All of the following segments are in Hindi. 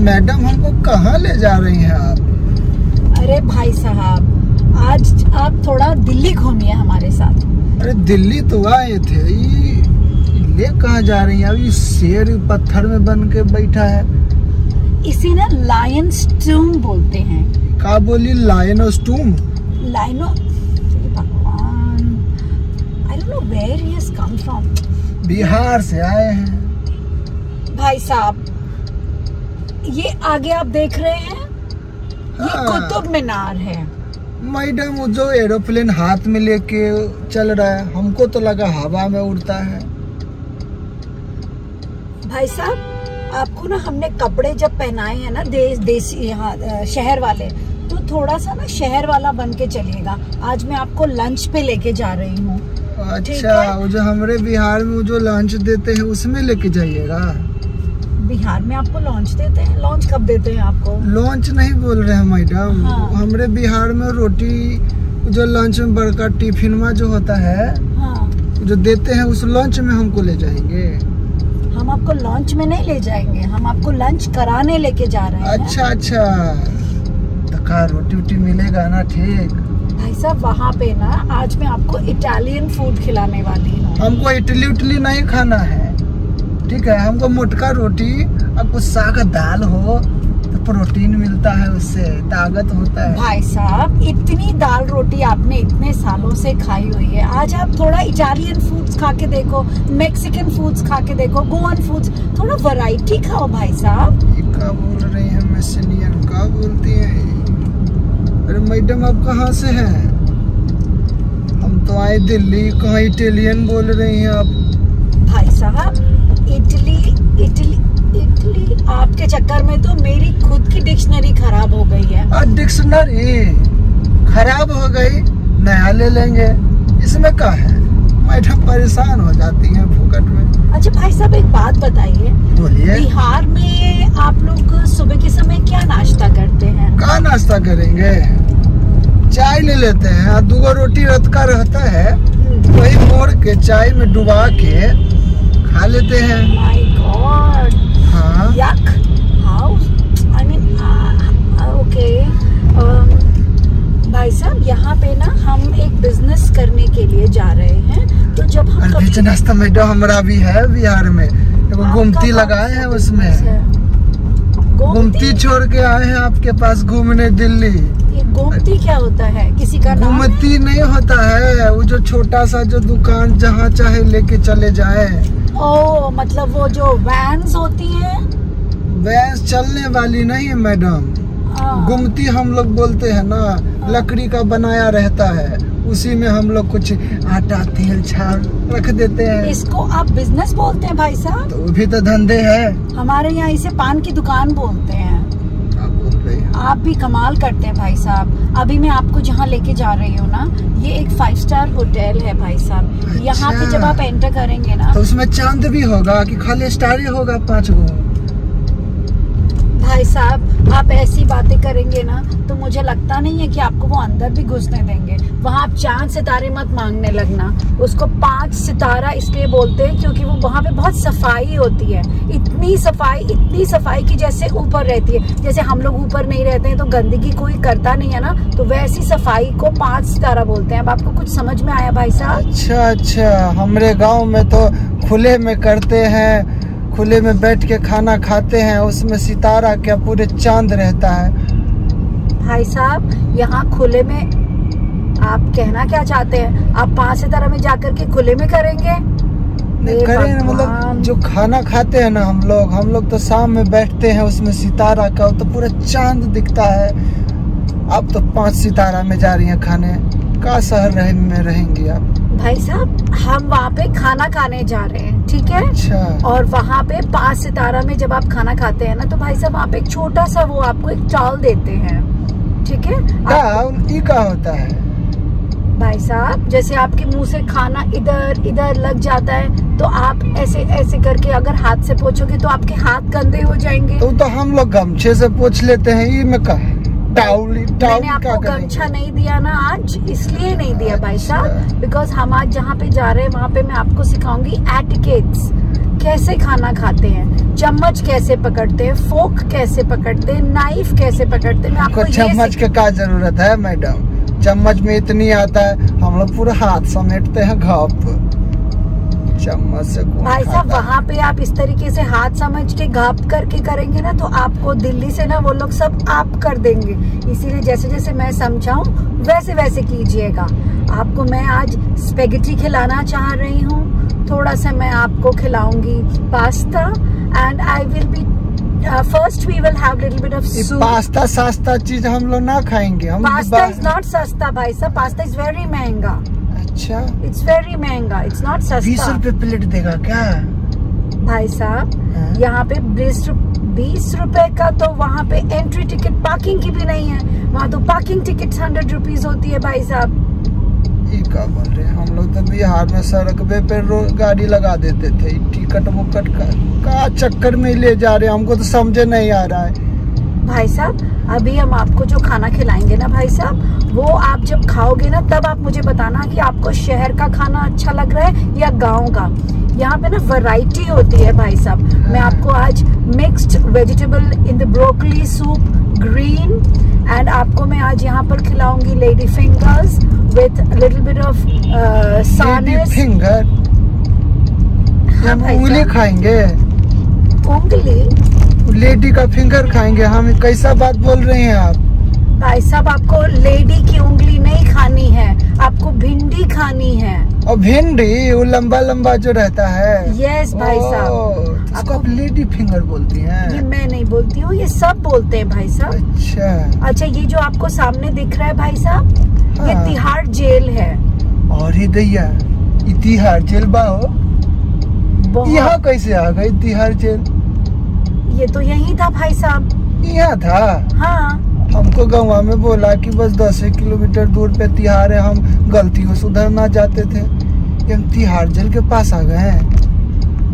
मैडम हमको कहाँ ले जा रही हैं आप? अरे भाई साहब, आज आप थोड़ा दिल्ली घूमिए हमारे साथ। अरे दिल्ली तो आए थे, ले कहाँ जा रही हैं? अभी शेर पत्थर में बन के बैठा है। इसी ना लायंस टूम बोलते हैं। क्या बोली? लायनस टूम? लाइनो, भगवान, I don't know where he has come from. Bihar से आए हैं भाई साहब, ये आगे आप देख रहे हैं, ये कुतुब मीनार है। मैडम वो जो एरोप्लेन हाथ में लेके चल रहा है, हमको तो लगा हवा में उड़ता है। भाई साहब, आपको ना हमने कपड़े जब पहनाए हैं ना देसी यहाँ शहर वाले, तो थोड़ा सा ना शहर वाला बन के चलिएगा। आज मैं आपको लंच पे लेके जा रही हूँ। अच्छा, वो जो हमारे बिहार में वो जो लंच देते हैं उसमें लेके जाइएगा। बिहार में आपको लॉन्च देते हैं? लॉन्च कब देते हैं आपको? लॉन्च नहीं बोल रहे हैं मैडम। हाँ। हमारे बिहार में रोटी जो लंच में बड़का टिफिन में जो होता है, हाँ, जो देते हैं उस लंच में हमको ले जाएंगे। हम आपको लंच में नहीं ले जाएंगे, हम आपको लंच कराने लेके जा रहे हैं। अच्छा, तो का रोटी वोटी मिलेगा ना? ठीक भाई साहब, वहाँ पे ना आज मैं आपको इटालियन फूड खिलाने वाली हूँ। हमको इडली उटली नहीं खाना है, ठीक है? हमको मोटका रोटी और कुछ साग दाल हो तो प्रोटीन मिलता है, उससे ताकत होता है। भाई साहब, इतनी दाल रोटी आपने इतने सालों से खाई हुई है, आज आप थोड़ा इटालियन फूड्स खा के देखो, मैक्सिकन फूड्स खा के देखो, गोवन फूड्स, थोड़ा वैरायटी खाओ भाई साहब। क्या बोल रही है मैसेनियन? क्या बोलती है? अरे मैडम, आप कहाँ से हैं? हम तो आए दिल्ली, कहाँ इटालियन बोल रही हैं आप? भाई साहब, इटली इटली इटली, आपके चक्कर में तो मेरी खुद की डिक्शनरी खराब हो गई है। डिक्शनरी खराब हो गई? नया ले लेंगे, इसमें क्या है? मैडम परेशान हो जाती हैं फुकट में। अच्छा भाई साहब, एक बात बताइए, बोलिए। बिहार में आप लोग सुबह के समय क्या नाश्ता करते हैं? क्या नाश्ता करेंगे? चाय ले लेते हैं और 2 रोटी रत का रहता है, वही मोड़ के चाय में डुबा के खा लेते हैं। माय गॉड, हाँ, यक, हाउ, आई मीन, ओके। भाई साहब, यहाँ पे ना हम एक बिजनेस करने के लिए जा रहे हैं, तो जब हम बिजनेस तो मैडम हमारा भी है बिहार में। गुमती लगाए हैं, उसमें गुमती छोड़ के आए हैं आपके पास घूमने दिल्ली। ये गुमती क्या होता है? किसी का नाम है? गुमती नहीं होता है, वो जो छोटा सा जो दुकान जहाँ चाहे लेके चले जाए। ओ, मतलब वो जो वैन्स होती है? वैन्स चलने वाली नहीं है मैडम, गुमती हम लोग बोलते हैं ना, लकड़ी का बनाया रहता है, उसी में हम लोग कुछ आटा तेल छान रख देते हैं। इसको आप बिजनेस बोलते हैं भाई साहब? तो भी तो धंधे है। हमारे यहाँ इसे पान की दुकान बोलते हैं। आप भी कमाल करते हैं भाई साहब। अभी मैं आपको जहाँ लेके जा रही हूँ ना, ये एक 5 स्टार होटल है भाई साहब। अच्छा। यहाँ पे जब आप एंटर करेंगे ना, तो उसमें चांद भी होगा कि खाली स्टार ही होगा 5 गो? भाई साहब, आप ऐसी बातें करेंगे ना तो मुझे लगता नहीं है कि आपको वो अंदर भी घुसने देंगे। वहाँ आप चांद सितारे मत मांगने लगना, उसको 5 सितारा इसलिए बोलते हैं क्योंकि वो वहाँ पे बहुत सफाई होती है। इतनी सफाई की जैसे ऊपर रहती है, जैसे हम लोग ऊपर नहीं रहते हैं तो गंदगी कोई करता नहीं है ना, तो वैसी सफाई को 5 सितारा बोलते हैं। अब आपको कुछ समझ में आया भाई साहब? अच्छा, हमारे गाँव में तो खुले में करते हैं, खुले में बैठ के खाना खाते हैं, उसमें सितारा क्या पूरे चांद रहता है। भाई साहब, यहाँ खुले में आप कहना क्या चाहते हैं? आप 5 सितारा में जाकर के खुले में करेंगे? करें, मतलब जो खाना खाते हैं ना हम लोग तो शाम में बैठते हैं, उसमें सितारा का तो पूरा चांद दिखता है। आप तो 5 सितारा में जा रही हैं खाने, का शहर में रहेंगी आप? भाई साहब, हम वहाँ पे खाना खाने जा रहे हैं, ठीक है? अच्छा। और वहाँ पे 5 सितारा में जब आप खाना खाते हैं ना, तो भाई साहब वहाँ पे एक छोटा सा वो आपको एक टॉल देते हैं, ठीक है? क्या होता है भाई साहब, जैसे आपके मुंह से खाना इधर लग जाता है, तो आप ऐसे करके अगर हाथ से पोंछोगे तो आपके हाथ गंदे हो जाएंगे। तो हम लोग गमछे से पोंछ लेते हैं, ये में क्या है? मैंने आपको गमछा नहीं दिया ना आज, इसलिए नहीं दिया भाई साहब, बिकॉज हम आज जहाँ पे जा रहे हैं वहाँ पे मैं आपको सिखाऊंगी एटिकेट्स, कैसे खाना खाते हैं, चम्मच कैसे पकड़ते हैं, फोक कैसे पकड़ते हैं, नाइफ कैसे पकड़ते हैं। मैं आपको चम्मच के क्या जरूरत है मैडम, चम्मच में इतनी आता है, हम लोग पूरा हाथ समेटते हैं घाप। चम्मच से भाई साहब वहाँ पे आप इस तरीके से हाथ समझ के घाप करके करेंगे ना तो आपको दिल्ली से ना वो लोग सब आप कर देंगे। इसीलिए जैसे जैसे मैं समझाऊं वैसे वैसे कीजिएगा। आपको मैं आज स्पेगेटी खिलाना चाह रही हूँ, थोड़ा सा मैं आपको खिलाऊंगी pasta and I will be first we will have little bit of soup. Pasta सस्ता चीज हम लोग ना खाएंगे। हम पास्ता इज नॉट सस्ता भाई साहब, पास्ता इज वेरी महंगा। अच्छा, इट्स वेरी महंगा, इट्स नॉट सस्ता। 20 रुपए प्लेट देगा क्या भाई साहब? यहाँ पे 20 रुपए का तो वहाँ पे एंट्री टिकट पार्किंग की भी नहीं है, वहाँ तो पार्किंग टिकट 100 रुपीज होती है भाई साहब। ये क्या बोल रहे हैं, हम लोग तो बिहार में सड़क पे गाड़ी लगा देते थे। टिकट मुकट का चक्कर में ले जा रहे हैं, हमको तो समझे नहीं आ रहा है। भाई साहब अभी हम आपको जो खाना खिलाएंगे ना भाई साहब, वो आप जब खाओगे ना तब आप मुझे बताना कि आपको शहर का खाना अच्छा लग रहा है या गांव का। यहाँ पे ना वैरायटी होती है भाई साहब। मैं आपको आज mixed vegetable in the broccoli soup green and आपको मैं आज यहाँ पर खिलाऊंगी lady fingers with little bit of सानेस फिंगर। हम उंगली खाएंगे, उंगली लेडी का फिंगर खाएंगे हम। कैसा बात बोल रहे हैं आप? भाई साहब आपको लेडी की उंगली नहीं खानी है, आपको भिंडी खानी है। और भिंडी वो लंबा लंबा जो रहता है। यस भाई साहब, आपको आप लेडी फिंगर बोलती हैं? ये मैं नहीं बोलती हूँ, ये सब बोलते हैं भाई साहब। अच्छा ये जो आपको सामने दिख रहा है भाई साहब, ये तिहाड़ जेल है। और ही दैया तिहाड़ जेल बाहो, यहाँ कैसे आ गई तिहाड़ जेल? ये तो यही था भाई साहब। यहाँ था? हाँ। हमको गाँव में बोला कि बस 10 किलोमीटर दूर पे तिहाड़ है, हम गलतियों से उधर ना जाते थे। हम तिहाड़ जेल के पास आ गए हैं।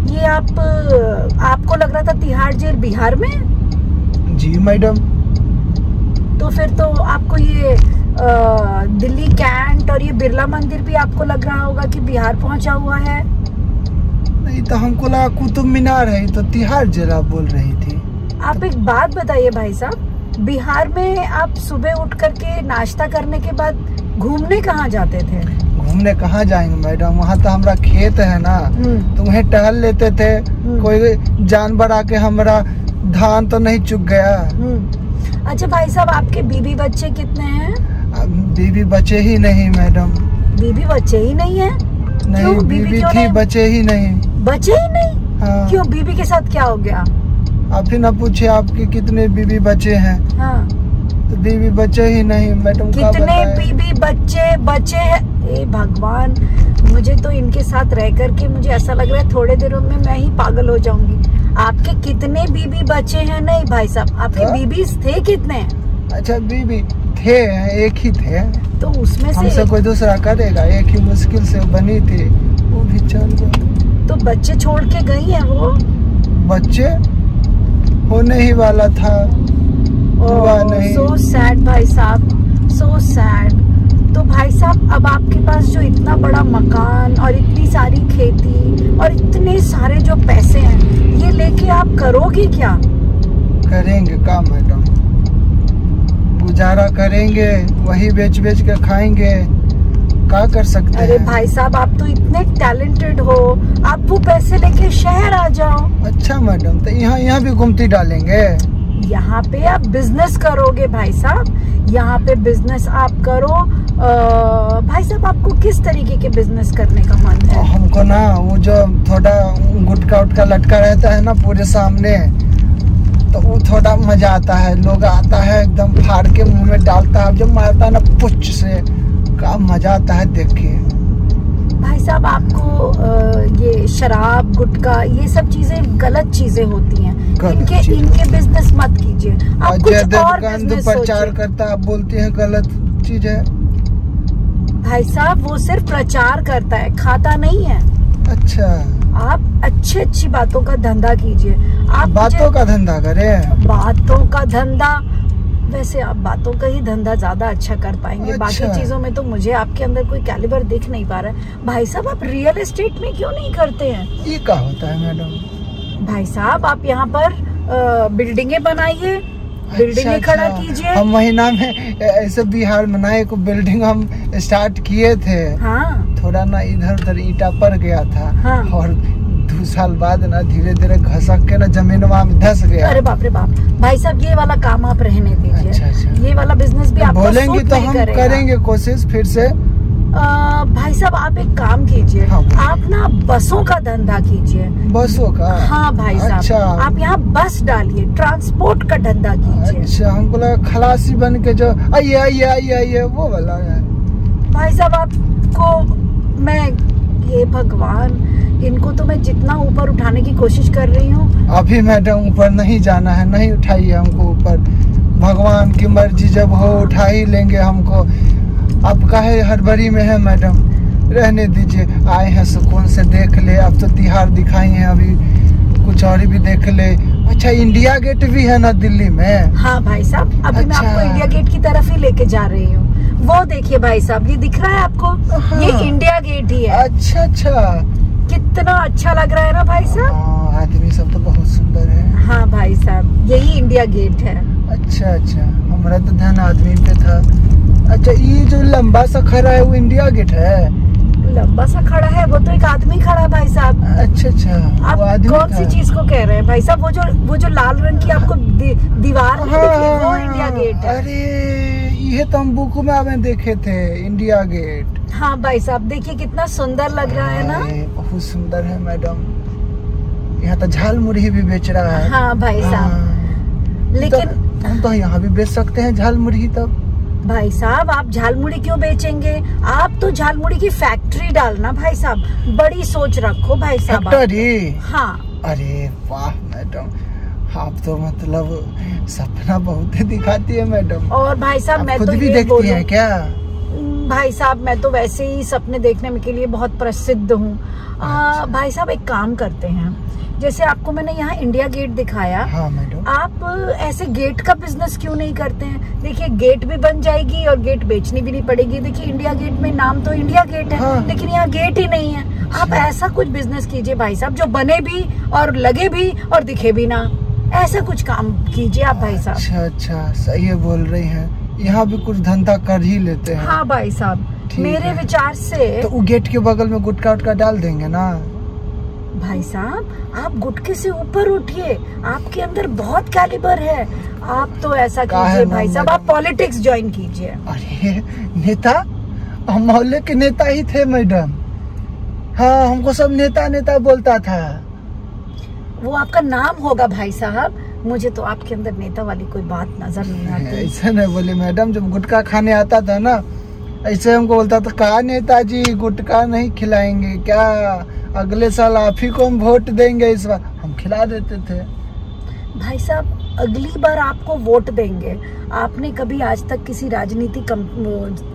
ये आपको लग रहा था तिहाड़ जेल बिहार में? जी मैडम। तो फिर तो आपको ये दिल्ली कैंट और ये बिरला मंदिर भी आपको लग रहा होगा कि बिहार पहुंचा हुआ है। नहीं तो हमको लगा कुतुब मीनार है, तो तिहाड़ जेल आप बोल रही थी। आप एक बात बताइए भाई साहब, बिहार में आप सुबह उठ करके नाश्ता करने के बाद घूमने कहाँ जाते थे? घूमने कहाँ जाएंगे मैडम, वहाँ तो हमारा खेत है ना, तो वहीं टहल लेते थे। कोई जानवर आके हमारा धान तो नहीं चुग गया। अच्छा भाई साहब आपके बीबी बच्चे कितने हैं? बीबी बच्चे ही नहीं मैडम। बीबी बच्चे ही नहीं है? नहीं, बीबी थी, बच्चे ही नहीं। बच्चे ही नहीं? हाँ। क्यों, बीबी के साथ क्या हो गया? आप ही ना पूछे आपके कितने बीबी बच्चे हैं। हाँ। तो बीबी बच्चे ही नहीं मैडम। कितने बीबी बच्चे बचे हैं? ए भगवान, मुझे तो इनके साथ रह करके मुझे ऐसा लग रहा है थोड़े दिनों में मैं ही पागल हो जाऊंगी। आपके कितने बीबी बच्चे हैं? नहीं भाई साहब, आपके बीबी थे कितने? अच्छा बीबी थे, एक ही थे। तो उसमें से हमसे कोई दूसरा करेगा? एक ही मुश्किल से बनी थी, वो भी चल गया। तो बच्चे छोड़ के गई है वो? बच्चे होने ही वाला था, हुआ नहीं। सो सैड भाई साहब, सो सैड। तो भाई साहब अब आपके पास जो इतना बड़ा मकान और इतनी सारी खेती और इतने सारे जो पैसे हैं, ये लेके आप करोगे क्या? करेंगे का मैडम, गुजारा करेंगे, वही बेच बेच के खाएंगे, क्या कर सकते हैं। अरे भाई साहब आप तो इतने टैलेंटेड हो, आप वो पैसे लेके शहर आ जाओ। अच्छा मैडम, तो यहाँ भी घूमती डालेंगे। यहाँ पे आप बिजनेस करोगे भाई साहब, यहाँ पे बिजनेस आप करो। भाई साहब आपको किस तरीके के बिजनेस करने का मन है? हमको ना वो जो थोड़ा गुटका उटका लटका रहता है ना पूरे सामने, तो वो थोड़ा मजा आता है। लोग आता है एकदम फाड़ के मुंह में डालता है, जब मारता है ना पुच से, क्या मजा आता है देख के। भाई साहब आपको ये शराब गुटखा ये सब चीजें गलत चीजें होती हैं, इनके बिजनेस मत कीजिए। आप कुछ और बिजनेस प्रचार करता, आप बोलते हैं गलत चीज है। भाई साहब वो सिर्फ प्रचार करता है, खाता नहीं है। अच्छा, आप अच्छी बातों का धंधा कीजिए। आप बातों का धंधा करें? बातों का धंधा वैसे आप बातों का ही धंधा ज्यादा अच्छा कर पाएंगे। अच्छा। बाकी चीजों में तो मुझे आपके अंदर कोई कैलिबर दिख नहीं पा रहा है। भाई साहब आप रियल एस्टेट में क्यों नहीं करते हैं? ये क्या होता है मैडम? भाई साहब आप यहाँ पर बिल्डिंगें बनाइए, बिल्डिंगें खड़ा कीजिए। हम महीना में ऐसे बिहार में ना एक बिल्डिंग हम स्टार्ट किए थे। हाँ थोड़ा ना इधर उधर ईंटा पड़ गया था। हाँ। और 2 साल बाद ना धीरे धीरे घसक के ना जमीनवा में धस गया। अरे बाप रे बाप। भाई साहब ये वाला काम आप रहने दीजिए। अच्छा। ये वाला बिजनेस भी आपको बोलेंगे सूट तो नहीं हम करेगा। करेंगे कोशिश फिर से। भाई साहब आप एक काम कीजिए। हाँ। आप ना बसों का धंधा कीजिए। बसों का? हाँ भाई साहब। अच्छा। आप यहाँ बस डालिए, ट्रांसपोर्ट का धंधा कीजिए। अच्छा हमको लगा खलासी बन के जो आइए आइए आइए आइए वो वाला है। भाई साहब आपको मैं, ये भगवान, इनको तो मैं जितना ऊपर उठाने की कोशिश कर रही हूँ। अभी मैडम ऊपर नहीं जाना है, नहीं उठाइए हमको ऊपर। भगवान की मर्जी जब हो उठा ही लेंगे हमको। अब काहे हड़बड़ी में है मैडम, रहने दीजिए। आए हैं सुकून से देख ले। अब तो तिहाड़ दिखाई है, अभी कुछ और भी देख ले। अच्छा इंडिया गेट भी है ना दिल्ली में? हाँ भाई साहब अभी मैं अच्छा। आपको इंडिया गेट की तरफ ही लेके जा रही हूँ। वो देखिए भाई साहब, ये दिख रहा है आपको? हाँ। ये इंडिया गेट ही है। अच्छा अच्छा। कितना अच्छा लग रहा है ना भाई साहब? हाँ, आदमी सब तो बहुत सुंदर है। हाँ भाई साहब यही इंडिया गेट है। अच्छा अच्छा, हमारा तो ध्यान आदमी पे था। अच्छा ये जो लंबा सा खड़ा है वो इंडिया गेट है? लंबा सा खड़ा है वो तो एक आदमी खड़ा है भाई साहब। अच्छा अच्छा, आप वो आदमी कौन सी था। चीज को कह रहे हैं भाई साहब? वो जो लाल रंग की आपको दीवार नहीं दिख रही, वो इंडिया गेट है। अरे ये तो हम बुक में देखे थे, इंडिया गेट। हाँ भाई साहब देखिए कितना सुंदर लग रहा है ना? अरे, बहुत सुंदर है मैडम। यहाँ तो झाल मुरही भी बेच रहा है। हाँ भाई साहब। हाँ। लेकिन तो हम तो यहाँ भी बेच सकते हैं झाल मुरही। तब भाई साहब आप झालमुड़ी क्यों बेचेंगे? आप तो झालमुड़ी की फैक्ट्री डालना भाई साहब। बड़ी सोच रखो भाई साहब। फैक्ट्री? हाँ। अरे वाह मैडम, आप तो मतलब सपना बहुत ही दिखाती है मैडम। और भाई साहब मैं खुद तो भी ये देखती हैं क्या? भाई साहब मैं तो वैसे ही सपने देखने के लिए बहुत प्रसिद्ध हूँ। अच्छा। भाई साहब एक काम करते हैं, जैसे आपको मैंने यहाँ इंडिया गेट दिखाया। हाँ मैडम। आप ऐसे गेट का बिजनेस क्यों नहीं करते हैं? देखिए गेट भी बन जाएगी और गेट बेचनी भी नहीं पड़ेगी। देखिए इंडिया गेट में नाम तो इंडिया गेट है। हाँ। लेकिन यहाँ गेट ही नहीं है। आप ऐसा कुछ बिजनेस कीजिए भाई साहब जो बने भी और लगे भी और दिखे भी ना। ऐसा कुछ काम कीजिए आप भाई साहब। अच्छा अच्छा, सही है बोल रही हैं। यहाँ भी कुछ धंधा कर ही लेते हैं। हाँ भाई साहब ठीक मेरे है। विचार से तो वो गेट के बगल में गुटखा उटका डाल देंगे ना? भाई साहब आप गुटके से ऊपर उठिए, आपके अंदर बहुत कैलिबर है। आप तो ऐसा कीजिए भाई साहब, आप पॉलिटिक्स ज्वाइन कीजिए। अरे नेता? हम मोहल्ले के नेता ही थे मैडम। हाँ हमको सब नेता नेता बोलता था। वो आपका नाम होगा भाई साहब, मुझे तो आपके अंदर नेता वाली कोई बात नजर नहीं आती। ऐसा नहीं बोले मैडम, जब गुटखा खाने आता था ना ऐसे हमको बोलता था, कहा नेताजी गुटखा नहीं खिलाएंगे क्या? अगले साल आप ही को हम वोट देंगे, इस बार हम खिला देते थे। भाई साहब अगली बार आपको वोट देंगे। आपने कभी आज तक किसी राजनीतिक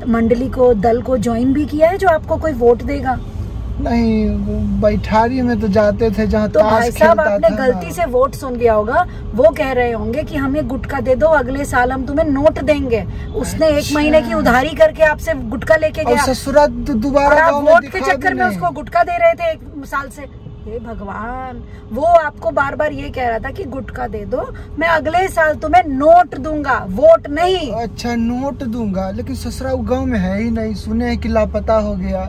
मंडली को, दल को ज्वाइन भी किया है जो आपको कोई वोट देगा? नहीं, बैठारी में तो जाते थे जहाँ तो भाई साहब आपने था गलती से वोट सुन लिया होगा। वो कह रहे होंगे कि हमें गुटखा दे दो, अगले साल हम तुम्हें नोट देंगे। उसने 1 महीने की उधारी करके आपसे गुटखा लेके गया ससुरा दोबारा और आप वोट के चक्कर में उसको गुटखा दे रहे थे 1 साल से। हे भगवान, वो आपको बार बार ये कह रहा था कि गुटखा दे दो, मैं अगले साल तुम्हें नोट दूंगा, वोट नहीं। अच्छा नोट दूंगा, लेकिन ससुरा गाँव में है ही नहीं, सुने हैं कि लापता हो गया।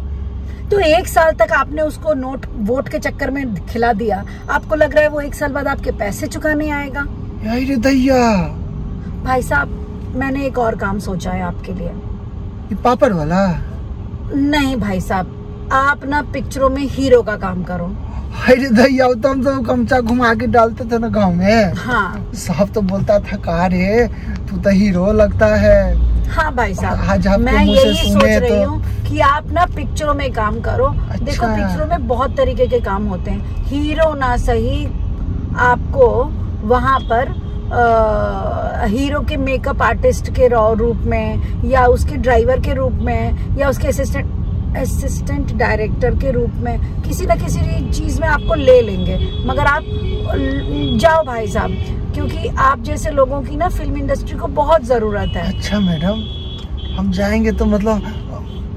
तो 1 साल तक आपने उसको नोट वोट के चक्कर में खिला दिया। आपको लग रहा है वो 1 साल बाद आपके पैसे चुकाने आएगा? अरे दैया। भाई साहब मैंने एक और काम सोचा है आपके लिए। ये पापड़ वाला? नहीं भाई साहब, आप ना पिक्चरों में हीरो का काम करो। अरे दैया, तो हम तो गमछा घुमा के डालते थे ना गाँव में। हाँ साहब तो बोलता था, कहा रे तू तो हीरो लगता है। हाँ भाई साहब, आज आपके मैं मुंह से यही सोच सुने रही तो- हूँ कि आप ना पिक्चरों में काम करो। अच्छा। देखो पिक्चरों में बहुत तरीके के काम होते हैं। हीरो ना सही, आपको वहाँ पर हीरो के मेकअप आर्टिस्ट के रूप में, या उसके ड्राइवर के रूप में, या उसके असिस्टेंट डायरेक्टर के रूप में, किसी न किसी चीज में आपको ले लेंगे। मगर आप जाओ भाई साहब, क्योंकि आप जैसे लोगों की ना फिल्म इंडस्ट्री को बहुत जरूरत है। अच्छा मैडम, हम जाएंगे तो मतलब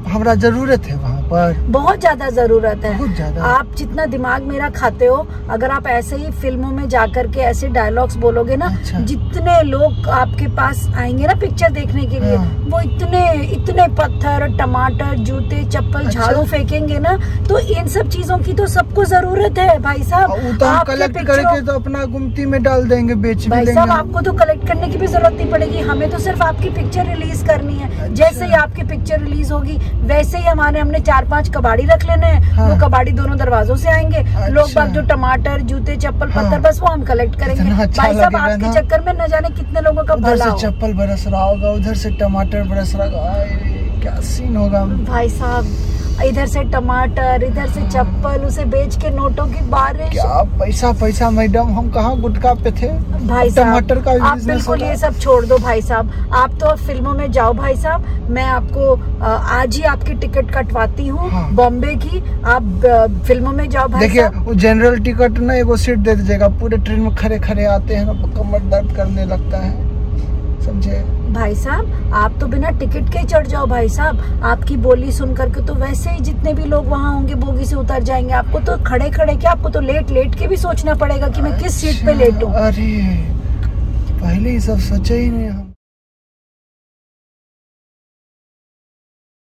हमारा जरूरत है वहाँ पर, बहुत ज्यादा जरूरत है। बहुत ज्यादा। आप जितना दिमाग मेरा खाते हो, अगर आप ऐसे ही फिल्मों में जाकर के ऐसे डायलॉग्स बोलोगे ना, अच्छा। जितने लोग आपके पास आएंगे ना पिक्चर देखने के लिए, हाँ। वो इतने पत्थर, टमाटर, जूते, चप्पल, अच्छा। झाड़ू फेंकेंगे ना। तो इन सब चीजों की तो सबको जरूरत है भाई साहब। वो तो हम कलेक्ट करके तो अपना गुमती में डाल देंगे, बेच भी भाई लेंगे। साहब आपको तो कलेक्ट करने की भी जरूरत नहीं पड़ेगी, हमें तो सिर्फ आपकी पिक्चर रिलीज करनी है। अच्छा। जैसे ही आपकी पिक्चर रिलीज होगी वैसे ही हमने 4-5 कबाड़ी रख लेने हैं। हाँ। वो कबाड़ी दोनों दरवाजों से आएंगे। अच्छा। लोग बाग जो टमाटर, जूते, चप्पल, हाँ। पत्थर, बस वो हम कलेक्ट करेंगे। इतना अच्छा भाई साहब लगेगा आपके ना। चक्कर में न जाने कितने लोगों का उधर भला से हो। चप्पल बरस रहा होगा, उधर से टमाटर बरस रहा होगा, क्या सीन होगा। भाई साहब इधर से टमाटर, इधर से चप्पल, उसे बेच के नोटों की बारिश। क्या पैसा मैडम, हम कहाँ गुटखा पे थे। भाई साहब टमाटर का आप बिजनेस बिल्कुल होगा। ये सब छोड़ दो भाई साहब, आप तो फिल्मों में जाओ भाई साहब। मैं आपको आज ही आपकी टिकट कटवाती हूँ। हाँ। बॉम्बे की। आप फिल्मों में जाओ भाई देखिए साहब। वो जनरल टिकट ना एगो सीट दे दीजिएगा, पूरे ट्रेन में खड़े खड़े आते हैं ना, कमर दर्द करने लगता है, समझे। भाई साहब आप तो बिना टिकट के ही चढ़ जाओ भाई साहब। आपकी बोली सुन करके तो वैसे ही जितने भी लोग वहाँ होंगे बोगी से उतर जाएंगे। आपको तो खड़े खड़े क्या, आपको तो लेट के भी सोचना पड़ेगा कि मैं किस सीट पे लेटूं। अरे पहले ही सब सोचे ही नहीं हम।